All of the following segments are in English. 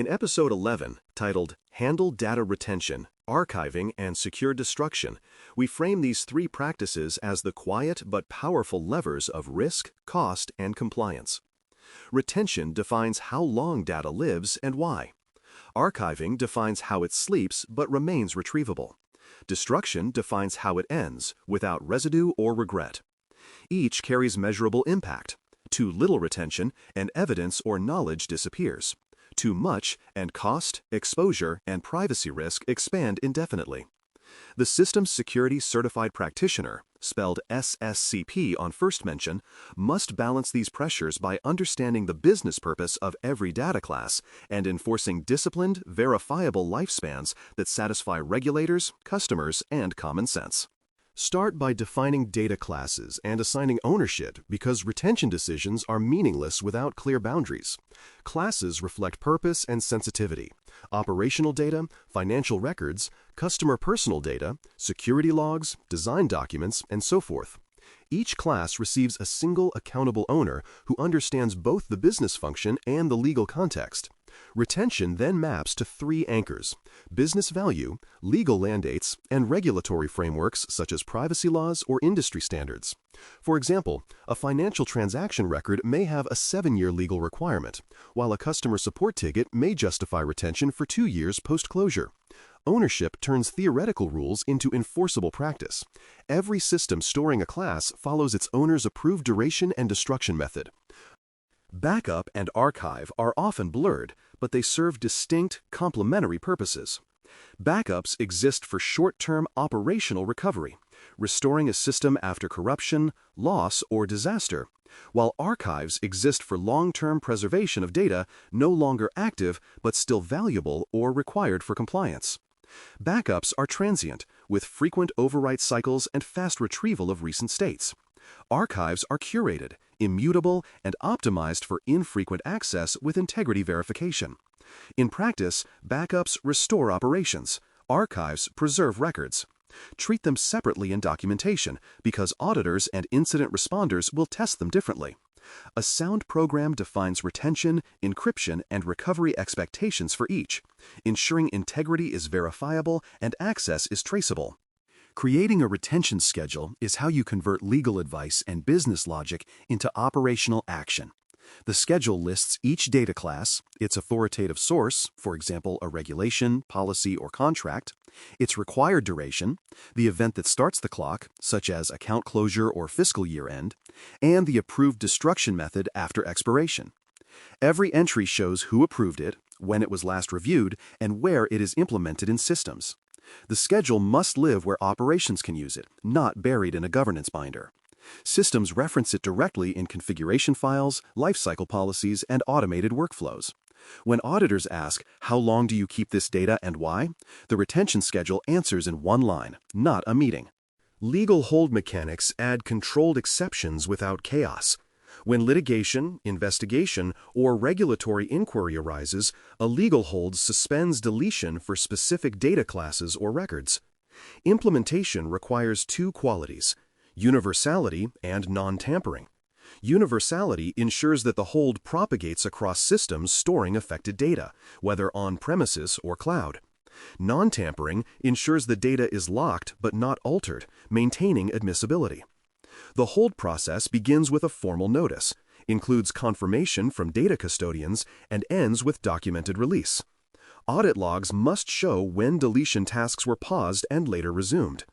In Episode 11, titled Handle Data Retention, Archiving, and Secure Destruction, we frame these three practices as the quiet but powerful levers of risk, cost, and compliance. Retention defines how long data lives and why. Archiving defines how it sleeps but remains retrievable. Destruction defines how it ends, without residue or regret. Each carries measurable impact. Too little retention, and evidence or knowledge disappears. Too much, and cost, exposure, and privacy risk expand indefinitely. The Systems Security Certified Practitioner, spelled SSCP on first mention, must balance these pressures by understanding the business purpose of every data class and enforcing disciplined, verifiable lifespans that satisfy regulators, customers, and common sense. Start by defining data classes and assigning ownership because retention decisions are meaningless without clear boundaries. Classes reflect purpose and sensitivity. Operational data, financial records, customer personal data, security logs, design documents, and so forth. Each class receives a single accountable owner who understands both the business function and the legal context. Retention then maps to three anchors: business value, legal mandates, and regulatory frameworks such as privacy laws or industry standards. For example, a financial transaction record may have a 7-year legal requirement, while a customer support ticket may justify retention for 2 years post-closure. Ownership turns theoretical rules into enforceable practice. Every system storing a class follows its owner's approved duration and destruction method. Backup and archive are often blurred, but they serve distinct, complementary purposes. Backups exist for short-term operational recovery, restoring a system after corruption, loss, or disaster, while archives exist for long-term preservation of data no longer active but still valuable or required for compliance. Backups are transient, with frequent overwrite cycles and fast retrieval of recent states. Archives are curated, immutable, and optimized for infrequent access with integrity verification. In practice, backups restore operations. Archives preserve records. Treat them separately in documentation because auditors and incident responders will test them differently. A sound program defines retention, encryption, and recovery expectations for each, ensuring integrity is verifiable and access is traceable. Creating a retention schedule is how you convert legal advice and business logic into operational action. The schedule lists each data class, its authoritative source, for example, a regulation, policy, or contract, its required duration, the event that starts the clock, such as account closure or fiscal year end, and the approved destruction method after expiration. Every entry shows who approved it, when it was last reviewed, and where it is implemented in systems. The schedule must live where operations can use it, not buried in a governance binder. Systems reference it directly in configuration files, lifecycle policies, and automated workflows. When auditors ask, "How long do you keep this data and why?" the retention schedule answers in one line, not a meeting. Legal hold mechanics add controlled exceptions without chaos. When litigation, investigation, or regulatory inquiry arises, a legal hold suspends deletion for specific data classes or records. Implementation requires two qualities: universality and non-tampering. Universality ensures that the hold propagates across systems storing affected data, whether on-premises or cloud. Non-tampering ensures the data is locked but not altered, maintaining admissibility. The hold process begins with a formal notice, includes confirmation from data custodians, and ends with documented release. Audit logs must show when deletion tasks were paused and later resumed.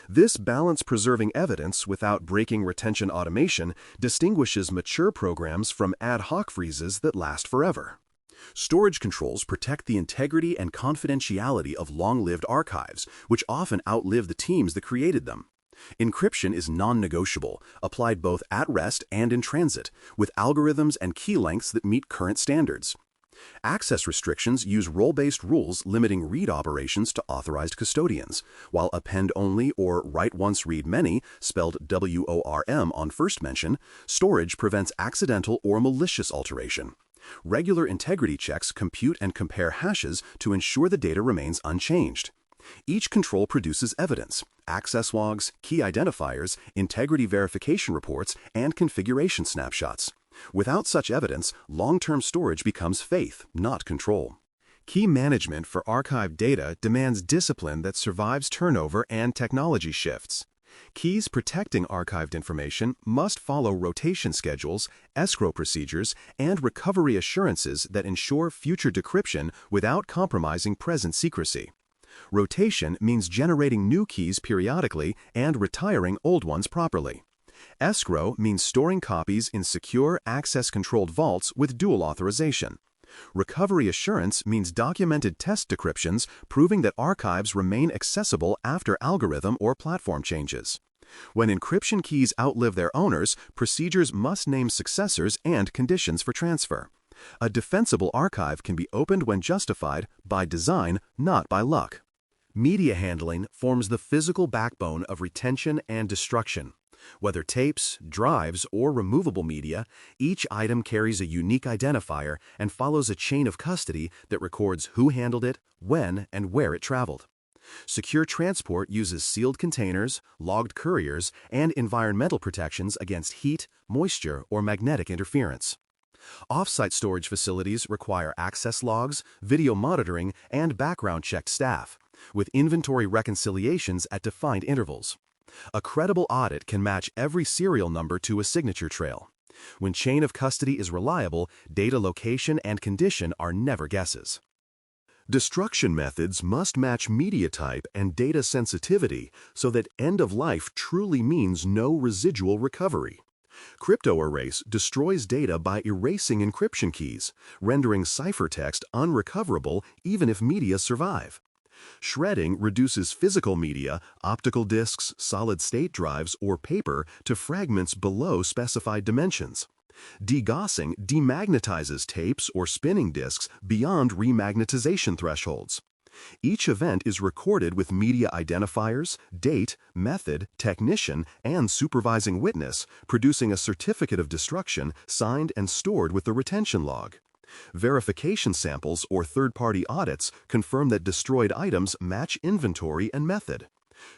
This balance-preserving evidence without breaking retention automation distinguishes mature programs from ad hoc freezes that last forever. Storage controls protect the integrity and confidentiality of long-lived archives, which often outlive the teams that created them. Encryption is non-negotiable, applied both at rest and in transit, with algorithms and key lengths that meet current standards. Access restrictions use role-based rules limiting read operations to authorized custodians, while append-only or write-once-read-many, spelled WORM on first mention, storage prevents accidental or malicious alteration. Regular integrity checks compute and compare hashes to ensure the data remains unchanged. Each control produces evidence: access logs, key identifiers, integrity verification reports, and configuration snapshots. Without such evidence, long-term storage becomes faith, not control. Key management for archived data demands discipline that survives turnover and technology shifts. Keys protecting archived information must follow rotation schedules, escrow procedures, and recovery assurances that ensure future decryption without compromising present secrecy. Rotation means generating new keys periodically and retiring old ones properly. Escrow means storing copies in secure, access-controlled vaults with dual authorization. Recovery assurance means documented test decryptions proving that archives remain accessible after algorithm or platform changes. When encryption keys outlive their owners, procedures must name successors and conditions for transfer. A defensible archive can be opened when justified by design, not by luck. Media handling forms the physical backbone of retention and destruction. Whether tapes, drives, or removable media, each item carries a unique identifier and follows a chain of custody that records who handled it, when, and where it traveled. Secure transport uses sealed containers, logged couriers, and environmental protections against heat, moisture, or magnetic interference. Off-site storage facilities require access logs, video monitoring, and background-checked staff, with inventory reconciliations at defined intervals. A credible audit can match every serial number to a signature trail. When chain of custody is reliable, data location and condition are never guesses. Destruction methods must match media type and data sensitivity so that end of life truly means no residual recovery. Crypto erase destroys data by erasing encryption keys, rendering ciphertext unrecoverable even if media survive. Shredding reduces physical media, optical disks, solid-state drives, or paper to fragments below specified dimensions. Degaussing demagnetizes tapes or spinning disks beyond remagnetization thresholds. Each event is recorded with media identifiers, date, method, technician, and supervising witness, producing a certificate of destruction signed and stored with the retention log. Verification samples or third-party audits confirm that destroyed items match inventory and method.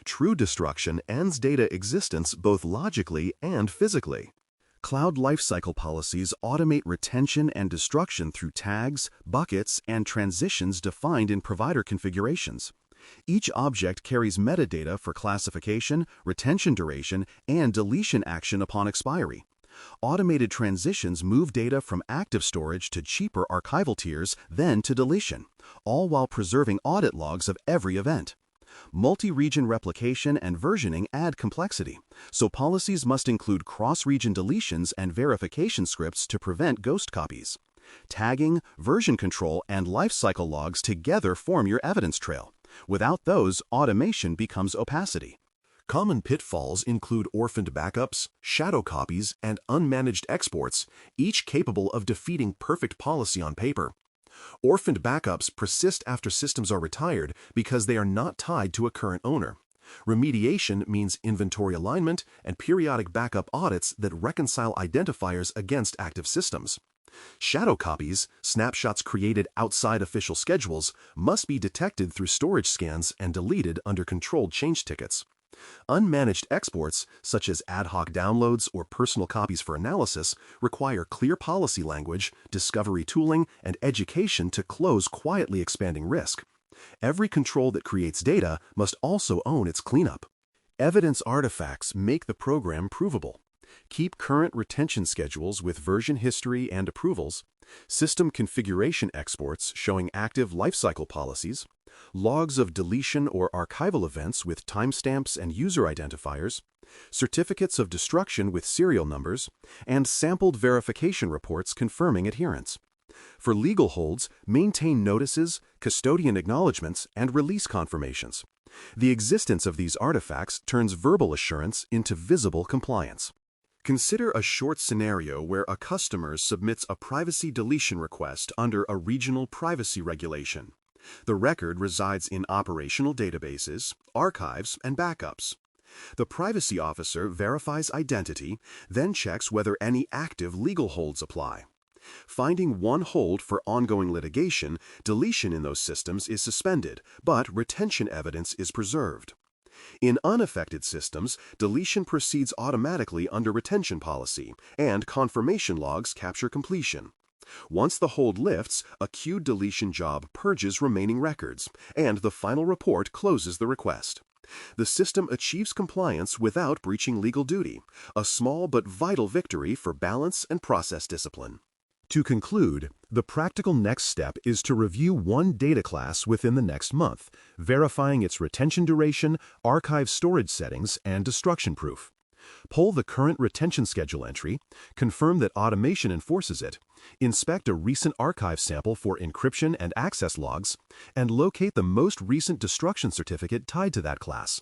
True destruction ends data existence both logically and physically. Cloud lifecycle policies automate retention and destruction through tags, buckets, and transitions defined in provider configurations. Each object carries metadata for classification, retention duration, and deletion action upon expiry. Automated transitions move data from active storage to cheaper archival tiers, then to deletion, all while preserving audit logs of every event. Multi-region replication and versioning add complexity, so policies must include cross-region deletions and verification scripts to prevent ghost copies. Tagging, version control, and lifecycle logs together form your evidence trail. Without those, automation becomes opacity. Common pitfalls include orphaned backups, shadow copies, and unmanaged exports, each capable of defeating perfect policy on paper. Orphaned backups persist after systems are retired because they are not tied to a current owner. Remediation means inventory alignment and periodic backup audits that reconcile identifiers against active systems. Shadow copies, snapshots created outside official schedules, must be detected through storage scans and deleted under controlled change tickets. Unmanaged exports, such as ad hoc downloads or personal copies for analysis, require clear policy language, discovery tooling, and education to close quietly expanding risk. Every control that creates data must also own its cleanup. Evidence artifacts make the program provable. Keep current retention schedules with version history and approvals, system configuration exports showing active lifecycle policies, logs of deletion or archival events with timestamps and user identifiers, certificates of destruction with serial numbers, and sampled verification reports confirming adherence. For legal holds, maintain notices, custodian acknowledgments, and release confirmations. The existence of these artifacts turns verbal assurance into visible compliance. Consider a short scenario where a customer submits a privacy deletion request under a regional privacy regulation. The record resides in operational databases, archives, and backups. The privacy officer verifies identity, then checks whether any active legal holds apply. Finding one hold for ongoing litigation, deletion in those systems is suspended, but retention evidence is preserved. In unaffected systems, deletion proceeds automatically under retention policy, and confirmation logs capture completion. Once the hold lifts, a queued deletion job purges remaining records, and the final report closes the request. The system achieves compliance without breaching legal duty, a small but vital victory for balance and process discipline. To conclude, the practical next step is to review one data class within the next month, verifying its retention duration, archive storage settings, and destruction proof. Pull the current retention schedule entry, confirm that automation enforces it, inspect a recent archive sample for encryption and access logs, and locate the most recent destruction certificate tied to that class.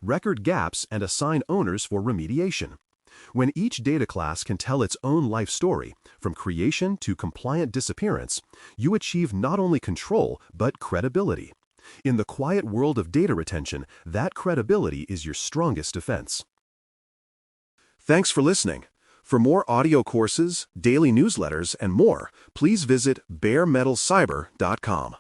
Record gaps and assign owners for remediation. When each data class can tell its own life story, from creation to compliant disappearance, you achieve not only control, but credibility. In the quiet world of data retention, that credibility is your strongest defense. Thanks for listening. For more audio courses, daily newsletters, and more, please visit baremetalcyber.com.